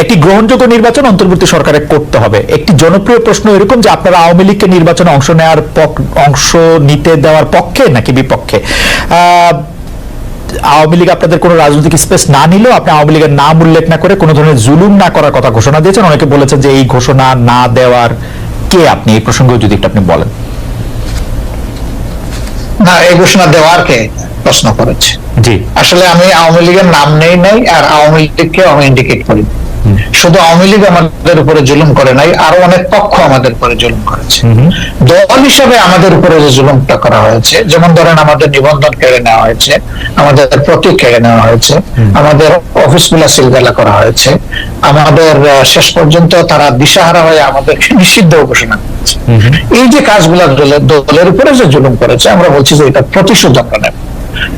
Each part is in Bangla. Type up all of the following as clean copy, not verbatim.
একটি গ্রহণযোগ্য নির্বাচন অন্তর্বর্তী সরকারে করতে হবে। একটি জনপ্রিয় প্রশ্ন এরকম যে আপনারা আওয়ামী লীগকে নির্বাচনে অংশ নিতে দেওয়ার পক্ষে নাকি বিপক্ষে? আওয়ামী লীগ আপনাদের কোনো রাজনৈতিক স্পেস না নিলেও আপনি আওয়ামী লীগের নাম উল্লেখ না করে কোনো ধরনের জুলুম না করার কথা ঘোষণা দিয়েছেন। অনেকে বলেছেন যে এই ঘোষণা না দেওয়ার কে আপনি, এই প্রসঙ্গে যদি একটু আপনি বলেন। না, এই ঘোষণা দেওয়ার কে প্রশ্ন করেছে? জি, আসলে আমি আওয়ামী লীগের নাম নেই নাই, আর আওয়ামী লীগকে আমি ইন্ডিকেট করি। শুধু আওয়ামী লীগ আমাদের উপরে জুলুম করে নাই, আরো অনেক পক্ষ আমাদের উপরে জুলুম করেছে। দল হিসেবে আমাদের উপরে যে জুলুমটা করা হয়েছে, যেমন ধরেন আমাদের নিবন্ধন কেড়ে নেওয়া হয়েছে, আমাদের প্রতীক কেড়ে নেওয়া হয়েছে, আমাদের অফিসগুলা সিলগালা করা হয়েছে, আমাদের শেষ পর্যন্ত তারা দিশাহারা হয়ে আমাদেরকে নিষিদ্ধ ঘোষণা করেছে। এই যে কাজগুলা দলের উপরে যে জুলুম করেছে, আমরা বলছি যে এটা প্রতিশোধ আমরা নেব।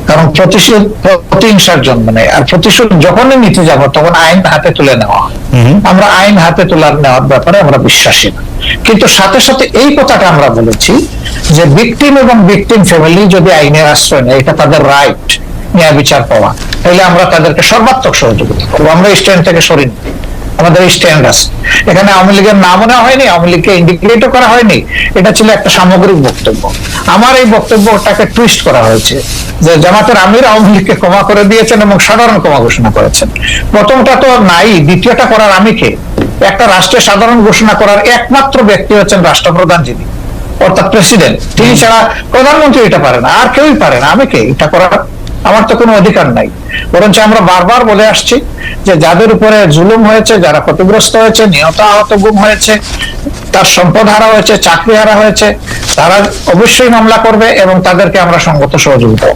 কারণ প্রতিশোধ প্রতিহিংসার জন্ম নেয়, আর প্রতিশোধ যখনই নিতে যাব তখন আইন হাতে তুলে নেওয়া হয়। আমরা আইন হাতে নেওয়ার ব্যাপারে আমরা বিশ্বাসী না। কিন্তু সাথে সাথে এই কথাটা আমরা বলেছি যে ভিকটিম এবং ভিকটিম ফ্যামিলি যদি আইনের আশ্রয় নেয়, এটা তাদের রাইট ন্যায় বিচার পাওয়া, তাহলে আমরা তাদেরকে সর্বাত্মক সহযোগিতা করবো। আমরা স্ট্যান্ড থেকে সরিনি, আমাদের স্ট্যান্ড আছে। এখানে আওয়ামী লীগের নামও নেওয়া হয়নি, আওয়ামী লীগকে ইন্ডিকেটও করা হয়নি। এটা ছিল একটা সামগ্রিক বক্তব্য। আমার এই বক্তব্যটাকে টুইস্ট করা হয়েছে যে জামাতের আমির আওয়ামী লীগকে ক্ষমা করে দিয়েছেন এবং সাধারণ ক্ষমা ঘোষণা করেছেন। প্রথমটা তো নাই, দ্বিতীয়টা করার আমি কে? একটা রাষ্ট্রের সাধারণ ঘোষণা করার একমাত্র ব্যক্তি হচ্ছেন রাষ্ট্রপ্রধান, যিনি অর্থাৎ প্রেসিডেন্ট। তিনি ছাড়া প্রধানমন্ত্রী এটা পারে না, আর কেউই পারে না। আমি কে এটা করার? আমার তো কোনো অধিকার নাই। বরঞ্চ আমরা বারবার বলে আসছি যে যাদের উপরে জুলুম হয়েছে, যারা ক্ষতিগ্রস্ত হয়েছে, নিহত আহত গুম হয়েছে, তার সম্পদ হারা হয়েছে, চাকরি হারা হয়েছে, তারা অবশ্যই মামলা করবে এবং তাদেরকে আমরা সঙ্গত সহযোগিতা।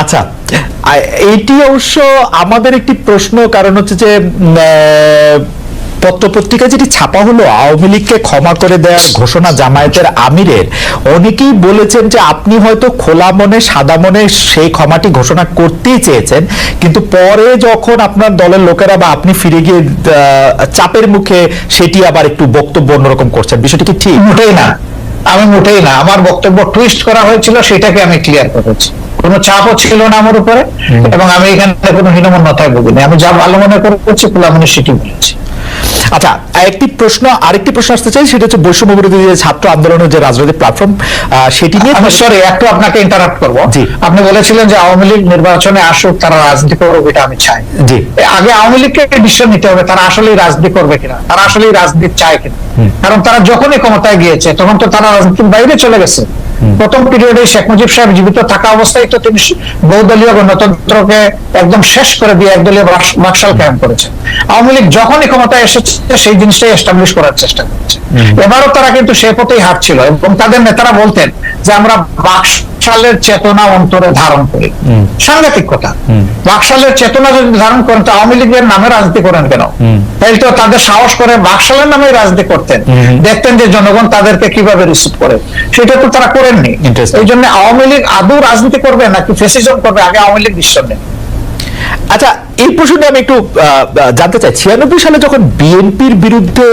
আচ্ছা, এইটি অবশ্য আমাদের একটি প্রশ্ন, কারণ হচ্ছে যে পত্রপত্রিকায় যেটি ছাপা হলো আওয়ামী লীগকে ক্ষমা করে দেওয়ার ঘোষণা জামায়াতের আমিরের, অনেকেই বলেছেন যে আপনি হয়তো খোলা মনে সাদা মনে সেই ক্ষমাটি ঘোষণা করতেই চেয়েছেন, কিন্তু পরে যখন আপনার দলের লোকেরা বা আপনি ফিরে গিয়ে চাপের মুখে সেটি আবার একটু বক্তব্য অন্যরকম করছেন। বিষয়টি কি ঠিক? মোটেই না, আমি মোটেই না। আমার বক্তব্য টুইস্ট করা হয়েছিল, সেটাকে আমি ক্লিয়ার করেছি। কোনো চাপও ছিল না আমার উপরে, এবং আমি এখানে কোনো হীনমন্যতায় ভুগিনি। আমি যা ভালো মনে করেছি খোলা মনে সেটি বলেছি। আচ্ছা, আরেকটি প্রশ্ন আসতে চাই, সেটা হচ্ছে বৈষম্য বিরোধী যে ছাত্র আন্দোলনের যে রাজনৈতিক প্ল্যাটফর্ম, সেটি নিয়ে। আমি সরি, একটু আপনাকে ইন্টারাপ্ট করবো। আপনি বলেছিলেন যে আওয়ামী লীগ নির্বাচনে আসুক, তারা রাজনীতি করুক, এটা আমি চাই। জি, আগে আওয়ামী লীগকে ডিসিশন নিতে হবে তারা আসলেই রাজনীতি করবে কিনা, তারা আসলেই রাজনীতি চায় কিনা। কারণ তারা যখনই ক্ষমতায় গিয়েছে তখন তো তারা রাজনীতির বাইরে চলে গেছে। প্রথম পিরিয়ডে শেখ মুজিব সাহেব জীবিত থাকা অবস্থায় তো তিনি বহুদলীয় গণতন্ত্রকে একদম শেষ করে দিয়ে একদলীয় বাকশাল কায়েম করেছেন। আওয়ামী লীগ যখনই ক্ষমতায় এসেছে সেই জিনিসটাই এস্টাবলিশ করার চেষ্টা করছে। এবারও তারা কিন্তু সে পথেই হাঁটছিল, এবং তাদের নেতারা বলতেন যে আমরা বাকশালের চেতনা অন্তরে ধারণ করি। সাংঘাতিক কথা। বাকশালের চেতনা যদি ধারণ করেন তো আওয়ামী লীগের নামে রাজনীতি করেন কেন? তাই তো তাদের সাহস করে বাকশালের নামে রাজনীতি করতেন, দেখতেন যে জনগণ তাদেরকে কিভাবে রিসিভ করে। সেটা তো তারা করেননি। এই জন্য আওয়ামী লীগ আদৌ রাজনীতি করবে নাকি ফ্যাসিজম করবে, আগে আওয়ামী লীগ ডিসিশন নেন। আচ্ছা, এই প্রসঙ্গে আমি একটু জানতে চাই, 96 সালে যখন বিএনপির বিরুদ্ধে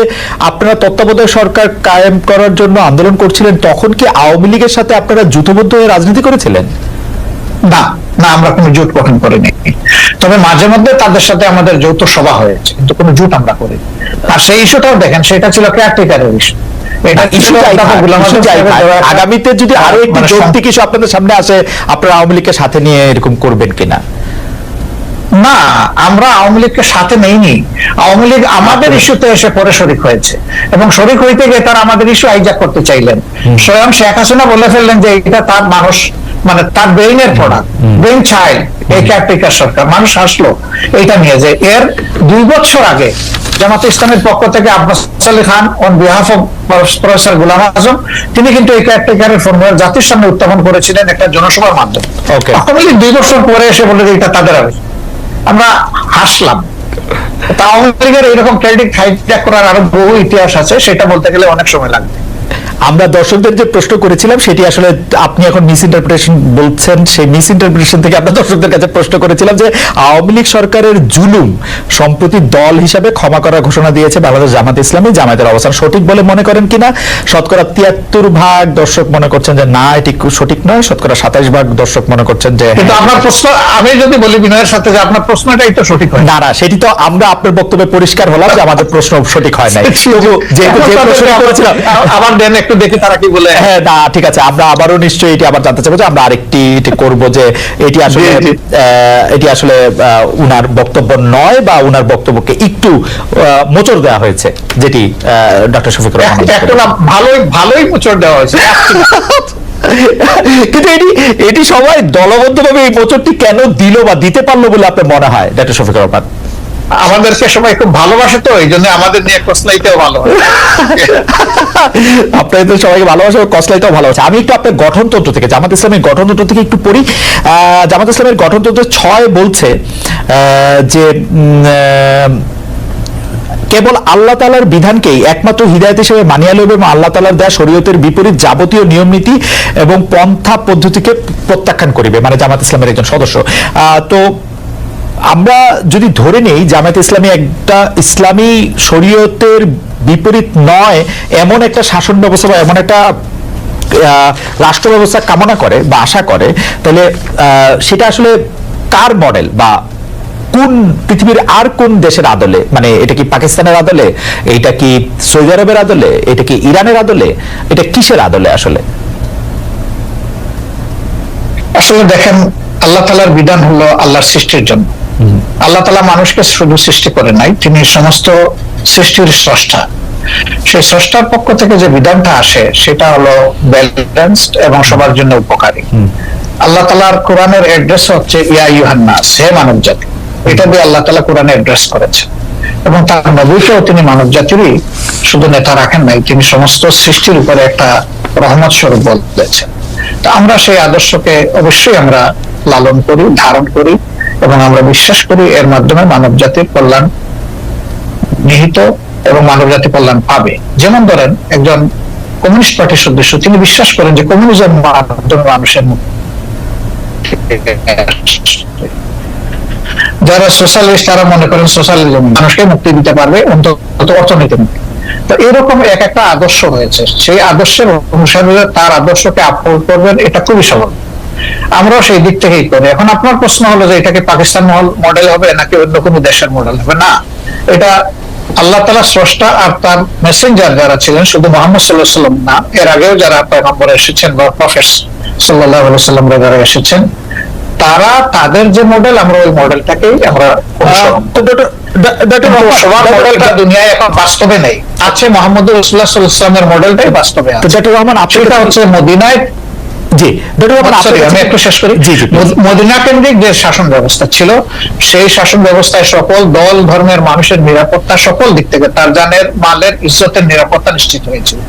আপনারা তত্ত্বাবধায়ক সরকার কায়েম করার জন্য আন্দোলন করছিলেন, তখন কি আওয়ামী লীগের সাথে আপনারা জোটবদ্ধ হয়ে রাজনীতি করেছিলেন? না না, আমরা কোনো জোট গঠন করিনি। তবে মাঝে মধ্যে তাদের সাথে আমাদের যৌথ সভা হয়েছে, কিন্তু কোনো জোট আমরা করিনি। আর সেই ইস্যুটাও দেখেন, সেটা ছিল কেয়ারটেকারের ইস্যু। আগামীতে যদি আরো একটি যৌক্তিক ইস্যু আপনাদের সামনে আসে, আপনারা আওয়ামী লীগকে সাথে নিয়ে এরকম করবেন কিনা? না, আমরা আওয়ামী লীগকে সাথে নেইনি। আওয়ামী লীগ আমাদের ইস্যুতে এসে পরে শরিক হয়েছে, এবং শরিক হইতে গিয়ে তারা আমাদের ইস্যু হাইজ্যাক করতে চাইলেন। স্বয়ং শেখ হাসিনা বলে ফেললেন যে এটা তার মানুষ, মানে তার ব্রেইনের প্রোডাক্ট, ব্রেইন চাইল্ড এই কেয়ারটেকার সরকার। মানুষ হাসলো এটা নিয়ে, যে এর 2 বছর আগে জামাতে ইসলামের পক্ষ থেকে Abbas Ali Khan on behalf of professor Golam Azam, তিনি কিন্তু এই কেয়ারটেকারের ফর্মুলা জাতির সামনে উত্থাপন করেছিলেন একটা জনসভার মাধ্যমে। আওয়ামী লীগ 2 বছর পরে এসে বলে যে এটা তাদের আগে। আমরা হাসলাম। আওয়ামী লীগের এইরকম ক্যারেক্টার হাইজ্যাক করার আরো বহু ইতিহাস আছে, সেটা বলতে গেলে অনেক সময় লাগবে। আমরা দর্শকদের যে প্রশ্ন করেছিলাম সেটি আসলে আপনি এখন মিস ইন্টারপ্রিটেশন বলছেন, সেই মিস ইন্টারপ্রিটেশন থেকে আমরা দর্শকদের কাছে প্রশ্ন করেছিলাম যে আওয়ামী লীগ সরকারের জুলুম সম্প্রতি দল হিসাবে ক্ষমা করার ঘোষণা দিয়েছে বাংলাদেশ জামাত ইসলামী, জামায়াতের অবস্থান সঠিক বলে মনে করেন কিনা? শতকরা 73% দর্শক মনে করছেন যে না এটি সঠিক নয়, শতকরা 27% দর্শক মনে করছেন যে কিন্তু আপনার প্রশ্ন, আমি যদি বলি বিনয়ের সাথে যে আপনার প্রশ্নটাই তো সঠিক হয় না। সেটি তো আমরা আপনার বক্তব্যে পরিষ্কার হলাম যে আমাদের প্রশ্ন সঠিক হয় নাই। তবু যেহেতু যে প্রশ্ন করেছিলাম আবার দেন একটু দেখি তারা কি বলে। হ্যাঁ না ঠিক আছে, আমরা আবারও নিশ্চয়ই এটি আবার জানতে চাইবো যে আমরা আরেকটি করব যে এটি আসলে উনার বক্তব্য নয় বা উনার বক্তব্যকে একটু মোচড় দেওয়া হয়েছে, যেটি ডক্টর শফিকুর রহমান একটা ভালোই মোচড় দেওয়া হয়েছে। কিন্তু এটি সবাই দলবদ্ধভাবে এই মোচড়টি কেন দিল বা দিতে পারলো বলে আপনার মনে হয় ডক্টর শফিকুর রহমান? আমাদেরকে সবাই খুব ভালোবাসে, তো এই জন্য আমাদের নিয়ে কসলাইতেও ভালো হয়। আপনাদের সবাইকে ভালোবাসা, কসলাইতেও ভালোবাসা। আমি একটু আপনার গঠনতন্ত্র থেকে, জামাত ইসলামের গঠনতন্ত্র থেকে একটু পড়ি। জামাত ইসলামের গঠনতন্ত্র 6 বলছে যে কেবল আল্লাহ তাআলার বিধানকেই একমাত্র হিদায়াত হিসেবে মানিয়া লইবে এবং আল্লাহ তাআলার দেয়া শরীয়তের বিপরীত যাবতীয় নিয়ম নীতি এবং পন্থা পদ্ধতিকে প্রত্যাখ্যান করিবে, মানে জামাত ইসলামের একজন সদস্য। তো আমরা যদি ধরে নেই জামাত ইসলামী একটা ইসলামী শরীয়তের বিপরীত নয় এমন একটা শাসন ব্যবস্থা বা এমন একটা রাষ্ট্র ব্যবস্থা কামনা করে বা আশা করে, তাহলে সেটা আসলে কার মডেল বা কোন পৃথিবীর আর কোন দেশের আদলে? মানে এটা কি পাকিস্তানের আদলে, এটা কি সৌদি আরবের আদলে, এটা কি ইরানের আদলে, এটা কিসের আদলে আসলে? আসলে দেখেন, আল্লাহ তাআলার বিধান হলো আল্লাহর সৃষ্টির জন্য। আল্লাহ তাআলা মানুষকে শুধু সৃষ্টি করে নাই, তিনি সমস্ত সৃষ্টির স্রষ্টা। সেই স্রষ্টার পক্ষ থেকে যে বিধানটা আসে সেটা হলো ব্যালেন্সড এবং সবার জন্য উপকারী। আল্লাহ তাআলার কোরআনের অ্যাড্রেস হচ্ছে ইয়া আইয়ুহান নাস, হে মানব জাতি। এটা দিয়ে আল্লাহ তাআলা কোরআনে অ্যাড্রেস করেছেন এবং তার নবীকেও তিনি মানব জাতিরই শুধু নেতা রাখেন নাই, তিনি সমস্ত সৃষ্টির উপরে একটা রহমত স্বরূপ বলেছেন। তো আমরা সেই আদর্শকে অবশ্যই আমরা লালন করি, ধারণ করি এবং আমরা বিশ্বাস করি এর মাধ্যমে মানব জাতির কল্যাণ নিহিত এবং মানব জাতি কল্যাণ পাবে। যেমন ধরেন একজন কমিউনিস্ট পার্টির সদস্য, তিনি বিশ্বাস করেন যে কমিউনিজম মাধ্যমে মানুষের যারা সোশ্যালিস্ট তারা মনে করেন সোশ্যালিজম মানুষকে মুক্তি দিতে পারবে, অন্তত অর্থনীতি মুক্তি। তো এরকম এক একটা আদর্শ হয়েছে, সেই আদর্শের অনুসারে তার আদর্শকে আপলোড করবেন, এটা খুবই সহজ। আমরাও সেই দিক থেকেই করি। এখন আপনার প্রশ্ন হলো যে এটাকে পাকিস্তান মডেল হবে নাকি অন্য কোনো দেশের মডেল হবে? না, এটা আল্লাহ তাআলা স্রষ্টা আর তার মেসেঞ্জার যারা ছিলেন, শুধু মুহাম্মদ সাল্লাল্লাহু আলাইহি ওয়াসাল্লাম না, এর আগেও যারা পয়গম্বর এসেছেন বা প্রফেট সাল্লাল্লাহু আলাইহি ওয়াসাল্লাম যারা এসেছেন, তারা তাদের যে মডেল, আমরা ওই মডেলটাকেই আমরা সবার মডেলটা দুনিয়ায় এখন বাস্তবে নেই, আছে মুহাম্মদ রাসূলুল্লাহ সাল্লাল্লাহু আলাইহি ওয়াসাল্লামের মডেলটাই বাস্তবে আছে। ডক্টর রহমান, সেটা হচ্ছে মদিনায়, জি ডক্টর রহমান আমি একটু শেষ করি। মদিনা কেন্দ্রিক যে শাসন ব্যবস্থা ছিল, সেই শাসন ব্যবস্থায় সকল দল ধর্মের মানুষের নিরাপত্তা সকল দিক থেকে, তার জানের মালের ইজ্জতের নিরাপত্তা নিশ্চিত হয়েছিল।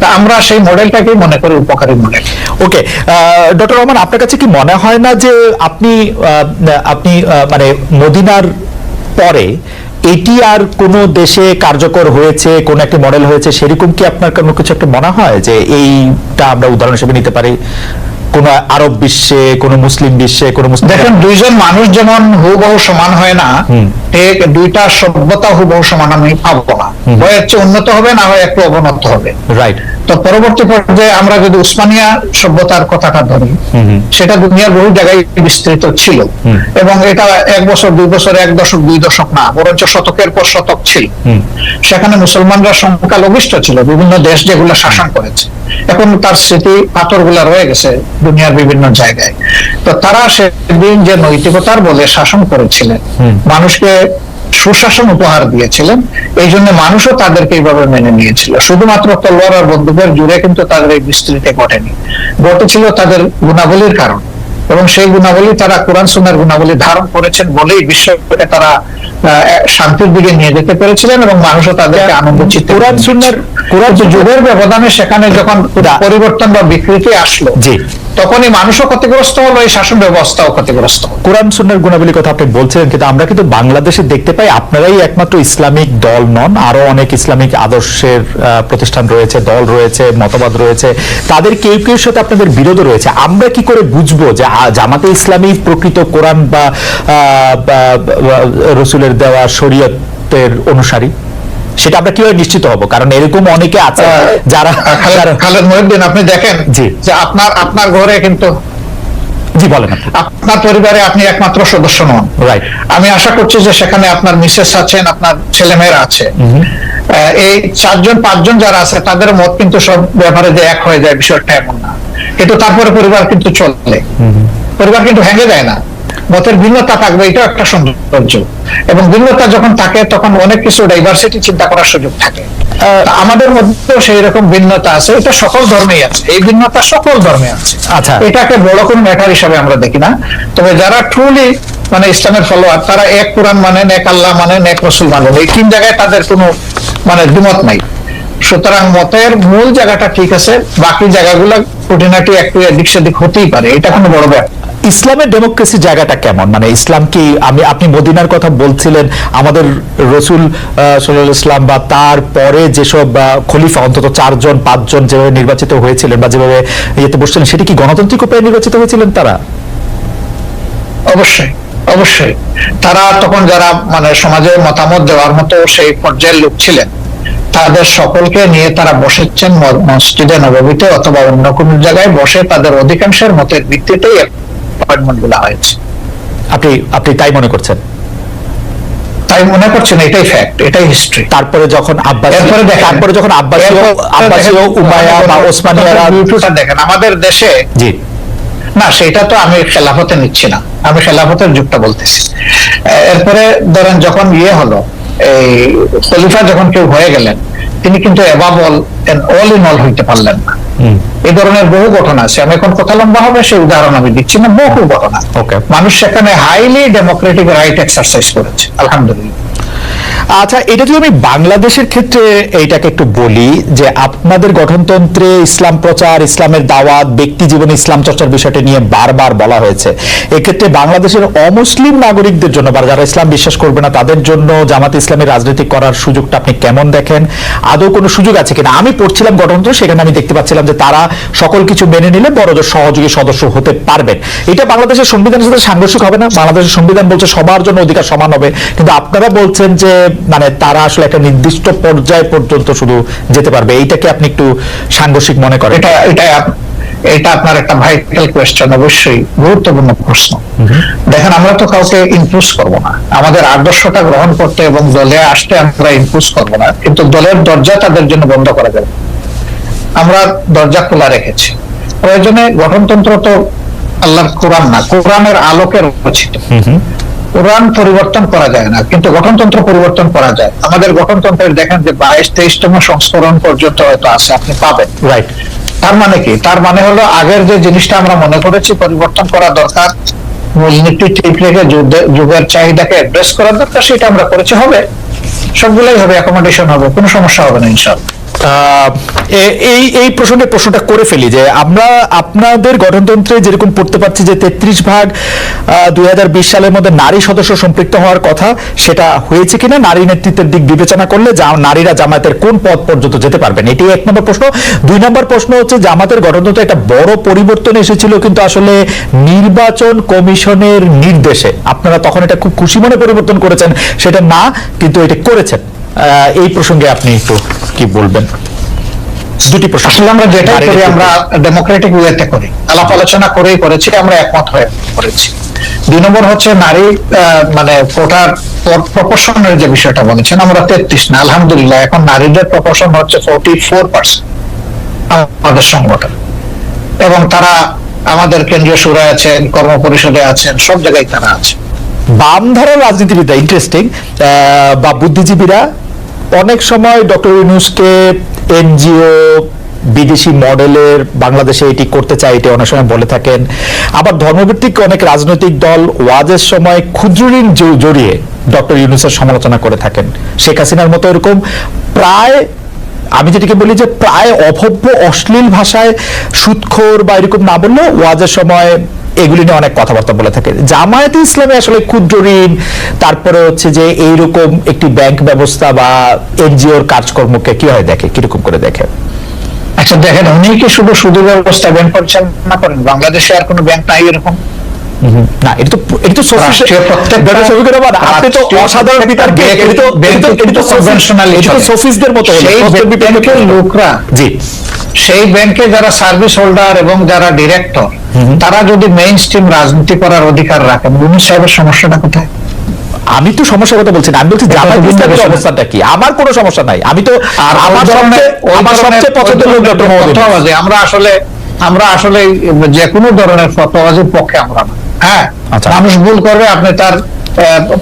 তা আমরা সেই মডেলটাকেই মনে করি উপকারী মডেল। ওকে, ডক্টর রহমান, আপনার কাছে কি মনে হয় না যে আপনি মানে মদিনার পরে এটি আর কোন দেশে কার্যকর হয়েছে, কোন একটা মডেল হয়েছে, সেরকম কি আপনার কোনো কিছু একটা মনে হয় যে এইটা আমরা উদাহরণ হিসেবে নিতে পারি কোন আরব বিশ্বে, কোন মুসলিম বিশ্বে, কোন মুসলিম? দেখেন, দুইজন মানুষ যেমন হুবহু সমান হয় না, ঠিক দুইটা সভ্যতা হুবহু সমান আমি পাবো না, হয় হচ্ছে উন্নত হবে, না হয় একটু অবনত হবে। রাইট। তো পরবর্তী পর্যায়ে আমরা যদি উসমানিয়া সভ্যতার কথাটা ধরি, সেটা দুনিয়ার বহু জায়গায় বিস্তৃত ছিল এবং এটা 1 বছর 2 বছর 1 দশক 2 দশক না, বরঞ্চ শতকের পর শতক ছিল। সেখানে মুসলমানরা সংখ্যালঘিষ্ঠ ছিল, বিভিন্ন দেশ যেগুলো শাসন করেছে, এখন তার স্মৃতি পাথরগুলা রয়ে গেছে দুনিয়ার বিভিন্ন জায়গায়। তো তারা সেদিন যে নৈতিকতার বলে শাসন করেছিলেন, মানুষকে সুশাসন উপহার দিয়েছিলেন, এই জন্য মানুষও তাদেরকে এইভাবে মেনে নিয়েছিল। শুধুমাত্র তলোয়ার আর বন্দুকের জুড়ে কিন্তু তাদের এই বিস্তৃতি ঘটেনি, ঘটেছিল তাদের গুণাবলীর কারণ, এবং সেই গুণাবলী তারা কোরআন সুন্নাহর গুণাবলী ধারণ করেছেন বলেই বিশ্বকে তারা শান্তির দিকে নিয়ে যেতে পেরেছিলেন এবং মানুষও তাদেরকে আনন্দ চিত্তে। কোরআন সুন্নাহর যুগের ব্যবধানে সেখানে যখন পরিবর্তন বা বিকৃতি আসলো, তখনই মানুষও ক্ষতিগ্রস্ত হলো, এই শাসন ব্যবস্থাও ক্ষতিগ্রস্ত হলো। কোরআন সুন্নাহর গুণাবলীর কথা আপনি বলছিলেন, কিন্তু আমরা কিন্তু বাংলাদেশে দেখতে পাই আপনারাই একমাত্র ইসলামিক দল নন, আরো অনেক ইসলামিক আদর্শের প্রতিষ্ঠান রয়েছে, দল রয়েছে, মতবাদ রয়েছে, তাদের কেউ কেউ সাথে আপনাদের বিরোধ রয়েছে। আমরা কি করে বুঝবো যে জামাতে ইসলামী প্রকৃত কোরআন বা রসুলের দেওয়া শরীয়তের অনুসারী? সেটা আমরা কিভাবে নিশ্চিত হব? কারণ এরকম অনেকে আছে যারা খালেদ মহিউদ্দিন, আপনি দেখেন যে আপনার ঘরে কিন্তু, জি বলেন, আপনার পরিবারে আপনি একমাত্র সদস্য নন, রাইট? আমি আশা করছি যে সেখানে আপনার মিসেস আছেন, আপনার ছেলেমেয়েরা আছে, এই 4-5 যারা আছে তাদের মত কিন্তু সব ব্যাপারে যে এক হয়ে যায় বিষয়টা এমন না, কিন্তু তারপরে পরিবার কিন্তু চলে, পরিবার কিন্তু ভেঙে যায় না। মতের ভিন্নতা থাকবে, এটাও একটা সৌন্দর্য, এবং ভিন্নতা যখন থাকে তখন অনেক কিছু ডাইভার্সিটি চিন্তা করার সুযোগ থাকে। আমাদের মধ্যেও সেই রকম ভিন্নতা আছে, এটা সকল ধর্মেই আছে, এই ভিন্নতা সকল ধর্মে আছে। আচ্ছা, এটাকে বড় কোনো ম্যাটার হিসাবে আমরা দেখি না। তবে যারা ট্রুলি মানে ইসলামের ফলোয়ার, তারা এক কোরআন মানেন, এক আল্লাহ মানেন, এক রসুল মানেন, এই 3 জায়গায় তাদের কোনো মানে দ্বিমত নাই। সুতরাং মতের মূল জায়গাটা ঠিক আছে, বাকি জায়গাগুলো খুঁটিনাটি একটু এদিক সেদিক হতেই পারে, এটা কোনো বড় ব্যাপার। ইসলামের ডেমোক্রেসির জায়গাটা কেমন? মানে ইসলাম কি, আপনি মদিনার কথা বলছিলেন, আমাদের রসুল সাল্লাল্লাহু আলাইহি ওয়াসাল্লাম বা তার পরে যেসব খলিফা অন্তত 4-5 যেভাবে নির্বাচিত হয়েছিলেন বা যেভাবে ইয়েতে বসছিলেন, সেটা কি গণতান্ত্রিক উপায়ে নির্বাচিত হয়েছিলেন তারা? অবশ্যই, অবশ্যই। তারা তখন যারা মানে সমাজে মতামত দেওয়ার মতো সেই পর্যায়ের লোক ছিলেন, তাদের সকলকে নিয়ে তারা বসেছেন মসজিদে নববীতে অথবা অন্য কোন জায়গায় বসে, তাদের অধিকাংশের মতের ভিত্তিতেই অ্যাপয়েন্টমেন্ট গুলো হয়েছে। আপনি তাই মনে করছেন? তাই মনে করছেন, এটাই ফ্যাক্ট, এটাই হিস্ট্রি। তারপরে যখন আব্বাসীয় উমাইয়া বা ওসমানিয়ারা, দেখেন আমাদের দেশে, জি না সেটা তো আমি খেলাফতে নিচ্ছি না, আমি খেলাফতের যুগটা বলতেছি। এরপরে ধরেন যখন হলো, এই খলিফা যখন কেউ হয়ে গেলেন, তিনি কিন্তু এভাবল অল ইন অল হইতে পারলেন না। এই ধরনের বহু ঘটনা আছে, আমি এখন কথা লম্বা হবে সেই উদাহরণ আমি দিচ্ছি না, বহু ঘটনা। মানুষ সেখানে হাইলি ডেমোক্রেটিক রাইট এক্সারসাইজ করেছে, আলহামদুলিল্লাহ। আচ্ছা, এটা যদি আমি বাংলাদেশের ক্ষেত্রে এইটাকে একটু বলি, যে আপনাদের গঠনতন্ত্রে ইসলাম প্রচার, ইসলামের দাওয়াত, ব্যক্তি জীবনে ইসলাম চর্চার বিষয়টি নিয়ে বারবার বলা হয়েছে। এক্ষেত্রে বাংলাদেশের অমুসলিম নাগরিকদের জন্য বা যারা ইসলাম বিশ্বাস করবে না তাদের জন্য জামাতে ইসলামের রাজনীতি করার সুযোগটা আপনি কেমন দেখেন? আদৌ কোনো সুযোগ আছে কিনা? আমি পড়ছিলাম গঠনতন্ত্র, সেখানে আমি দেখতে পাচ্ছিলাম যে তারা সকল কিছু মেনে নিলে বড়জোর সহযোগী সদস্য হতে পারবেন। এটা বাংলাদেশের সংবিধানের সাথে সাংঘর্ষিক হবে না? বাংলাদেশের সংবিধান বলছে সবার জন্য অধিকার সমান হবে, কিন্তু আপনারা বলছেন যে মানে তারা আসলে একটা নির্দিষ্ট পর্যায় পর্যন্ত শুধু যেতে পারবে। এইটাকে আপনি একটু সাংঘর্ষিক মনে করেন? এটা আপনার একটা ভাইটাল কোয়েশ্চেন, অবশ্যই গুরুত্বপূর্ণ প্রশ্ন। দেখেন, আমরা তো কাউকে ইনফ্লুয়েন্স করব না, আমাদের আদর্শটা গ্রহণ করতে এবং দলে আসতে আমরা ইনফ্লুয়েন্স করব না, কিন্তু দলের দরজা তাদের জন্য বন্ধ করা যাবে, আমরা দরজা খোলা রেখেছি। প্রয়োজনে গঠনতন্ত্র তো আল্লাহর কোরআন না, কোরআনের আলোকে রচিত। কোরআন পরিবর্তন করা যায় না, কিন্তু গঠনতন্ত্র পরিবর্তন করা যায়। আমাদের গঠনতন্ত্রের দেখেন যে 22-23তম সংস্করণ পর্যন্ত হয়তো আছে, আপনি পাবেন, রাইট? তার মানে কি? তার মানে হলো আগের যে জিনিসটা আমরা মনে করেছি পরিবর্তন করা দরকার, মূলনীতি ঠিক রেখে যুগের চাহিদাকে অ্যাড্রেস করার দরকার, সেটা আমরা করেছি। হবে, সবগুলোই হবে, অ্যাকোমোডেশন হবে, কোনো সমস্যা হবে না ইনশাআল্লাহ। এই প্রশ্নটা করে ফেলি যে আমরা আপনাদের গঠনতন্ত্রে যেরকম পড়তে পারছি যে 33% 2020 সালের মধ্যে নারী সদস্য সম্পৃক্ত হওয়ার কথা, সেটা হয়েছে কিনা? নারী নেতৃত্বের দিক বিবেচনা করলে নারীরা জামায়াতের কোন পদ পর্যন্ত যেতে পারবেন? এটি 1 নম্বর প্রশ্ন। 2 নম্বর প্রশ্ন হচ্ছে, জামাতের গঠনতন্ত্রে একটা বড় পরিবর্তন এসেছিল কিন্তু আসলে নির্বাচন কমিশনের নির্দেশে, আপনারা তখন এটা খুব খুশি মনে পরিবর্তন করেছেন, সেটা না কিন্তু এটা করেছেন। এই প্রসঙ্গে আপনি একটু কি বলবেন? দুটি প্রশ্ন। আসলে আমরা যেটাই করি আমরা ডেমোক্রেটিক ওয়েতে করি, আলাপ আলোচনা করেই করেছি, আমরা একমত হয়ে করেছি। 2 নম্বর হচ্ছে নারী মানে কোটার প্রপোর্শনের যে বিষয়টা বলেছেন, আমরা 33 না, আলহামদুলিল্লাহ এখন নারীদের প্রপোর্শন হচ্ছে 44% আমাদের সংগঠন, এবং তারা আমাদের কেন্দ্রীয় সুরায় আছেন, কর্ম পরিষদে আছেন, সব জায়গায় তারা আছে। বাম ধারার রাজনীতিবিদরা, ইন্টারেস্টিং, বা বুদ্ধিজীবীরা অনেক সময় ডক্টর ইউনূসকে এনজিও বিদেশি মডেলের বাংলাদেশে এটি করতে চায়, এটি অনেক সময় বলে থাকেন। আবার ধর্মভিত্তিক অনেক রাজনৈতিক দল ওয়াজের সময় ক্ষুদ্র ঋণ জড়িয়ে ডক্টর ইউনূসের সমালোচনা করে থাকেন। শেখ হাসিনার মতো এরকম প্রায় আমি যেটাকে বলি যে প্রায় অভব্য অশ্লীল ভাষায় সুদখোর বা এরকম না বললে ওয়াজের সময় এগুলি নিয়ে অনেক কথাবার্তা বলে থাকে। জামায়াতে ইসলামে আসলে ক্ষুদ্র ঋণ, তারপরে হচ্ছে যে এইরকম একটি ব্যাংক ব্যবস্থা বা এনজিওর কাজকর্মকে কিভাবে দেখে, কিরকম করে দেখে? আচ্ছা দেখেন, উনি কি শুধু সুদী ব্যবস্থা ব্যাংক পরিচালনা করেন? বাংলাদেশে আর কোনো ব্যাংক নাই এরকম? না, এটা তো রাষ্ট্রীয় প্রত্যেকটা আপনি তো অসাধারণ বিতর্কে সোফিস্টদের মতো সেই ব্যাংকের লোকরা, জি, সেই ব্যাংকে যারা সার্ভিস হোল্ডার এবং যারা ডিরেক্টর, তারা যদি মেইন স্ট্রিম রাজনীতি করার অধিকার রাখেন, মুনির সাহেবের সমস্যাটা কোথায়? আমি তো সমস্যার কথা বলছি না, আমি বলছি জামায়াত ইসলামের অবস্থানটা কি। আমার কোনো সমস্যা নাই, আমি তো আমার সবচেয়ে পছন্দের লোক ডক্টর মোহাম্মদ ইউনূস। আমরা আসলে যে কোনো ধরনের ফতোয়াবাজির পক্ষে আমরা না। হ্যাঁ, মানুষ ভুল করবে, আপনি তার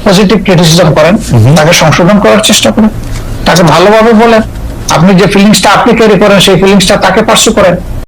পজিটিভ ক্রিটিসিজম করেন, তাকে সংশোধন করার চেষ্টা করেন, তাকে ভালোভাবে বলেন, আপনি যে ফিলিংসটা আপনি ক্যারি করেন সেই ফিলিংসটা তাকে পার্সু করেন।